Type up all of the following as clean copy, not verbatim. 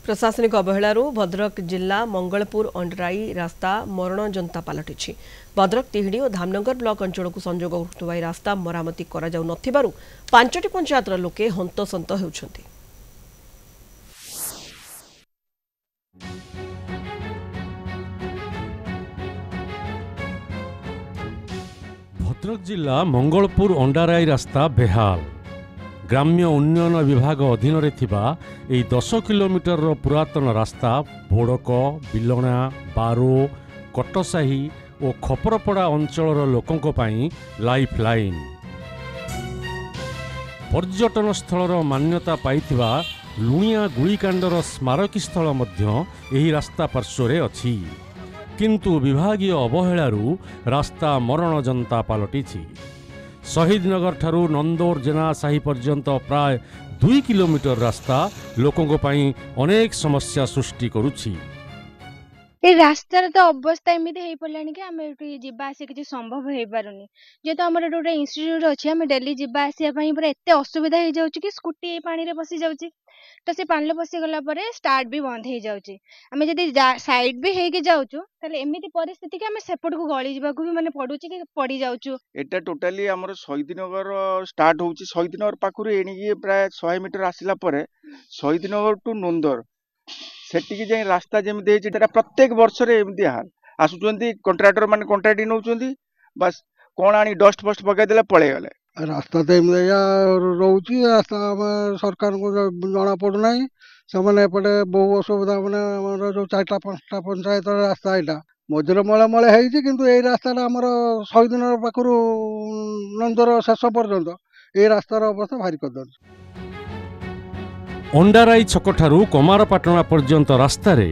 प्रशासनिक अवहेलू भद्रक जिला मंगलपुर अंडराई रास्ता मरण जनता पलटि भद्रक तिहिडी और धामनगर ब्लॉक अंचल को संजोग करुवा रास्ता मरामती कर पांचटी पंचायत लोके हंतसंत होउछंती। भद्रक जिला मंगलपुर अंडाराई रास्ता बेहाल ग्राम्य उन्नयन विभाग अधीन रे थिबा एई 10 किलोमीटर पुरातन रास्ता भोड़क बिलणा बारो कटसाही और खपरपड़ा अंचल लोकों पाई लाइफ लाइन पर्यटन स्थल मान्यता पाइथिबा लुणिया गुड़ीकांडर स्मारकी स्थल मध्य एही रास्ता पार्श्वरे अछि, किंतु विभागीय अवहेलारू रास्ता मरण जनता पलटिछि। शहीद नगर ठारू नंदोर जेना साही पर्यंत प्राय 2 किलोमीटर रास्ता लोकों पाई अनेक समस्या सृष्टि करुछि। ए रास्तार तो अवस्था एमती हो पड़ानी कि आम जावास किसी संभव हो पारुनी जेहेतु आम गोटे इन्स्टिट्यूट अच्छी आम डेली जावासा पूरा एत असुविधा हो जाऊँ कि स्कूटी पानी रे पशि जाऊँगी तो से पानी पशि गला स्टार्ट भी बंद हो जाऊँगी। आम जदि साइड भी होके जाऊँ एमती परिस्थिति कि आम सेपट को गली जावाक भी माने पड़ू कि पड़ जाऊँ। एटा टोटाली आमर शहीदनगर स्टार्ट होउची शहीदनगर पाखुर एणिकी प्राय 100 मीटर आसिला परे शहीदनगर टू नंदर सेटिकी जाई रास्ता जेमती हेची प्रत्येक वर्ष रे एमती हाल आसुचंती कॉन्ट्रैक्टर माने कॉन्ट्रैक्ट नउचंती बस कोन आनी डस्ट फस्ट पकाई देला पळे गले। रास्ता तो एमती रोची रास्ता सरकार को जना पड़ू ना से बहु असुविधा मैंने जो 4टा 5टा पंचायत रास्ता यहाँ मझे मले मले है रास्ता आमर शहीदनगर पाखु नंदर शेष पर्यंत ये रास्तार अवस्था भारी कर अंडाराई छक ठारू कमारपाटଣା पर्यंत रास्ता रे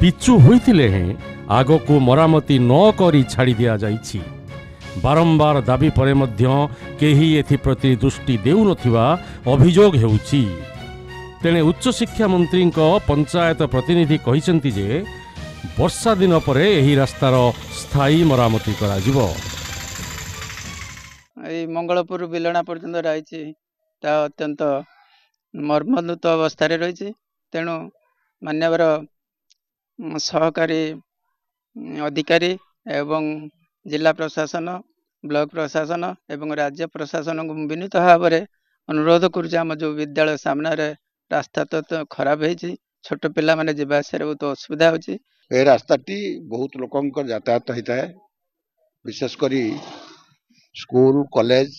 पिचु होइतिले हैं आगो को मरामती न करी छाड़ी दिया जाइछि। बारंबार दाबी परे मध्य केही एथि प्रति दृष्टि देउ नथिबा अभियोग हेउछि। तेणे उच्च शिक्षा मंत्री पंचायत प्रतिनिधि कहिसंती जे वर्षा दिन परे एही रास्तार स्थायी मरामती करा जिवो। ए मंगलपुर बिलणा पर्यंत रही ता अत्यंत मर्मनुत अवस्था रही तेणु मान्यवर सहकारी अधिकारी एवं जिला प्रशासन ब्लॉक प्रशासन एवं राज्य प्रशासन को विनीत भाव में अनुरोध करुचे आम जो विद्यालय सामने रास्ता तो खराब है छोट पिला माने जीवास बहुत असुविधा होची। ए रास्ताटी बहुत लोक यातायात होता है विशेषकर school college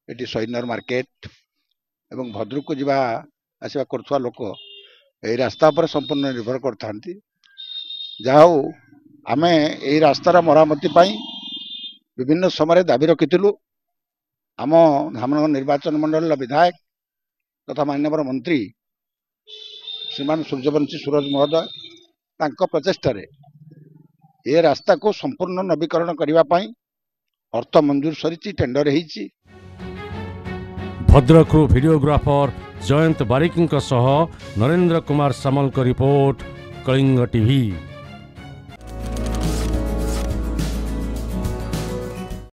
eighty Shahid Nagar market एवं भद्रक को जीवा आसवा करुवा लोक ए रास्ता पर संपूर्ण निर्भर करता जाऊ आमे ए रास्तार मरामती पाई विभिन्न समय दाबी रखिलु। आम धामनगर निर्वाचन मंडल विधायक तथा माननीय मंत्री श्रीमान सूर्यवंशी सूरज महोदय तांको प्रचेष्टा ए रास्ता को संपूर्ण नवीकरण करने अर्थ मंजूर सरी टेंडर होईची। भद्रक वीडियोग्राफर जयंत बारिक नरेंद्र कुमार सामल रिपोर्ट कलिंग टीवी।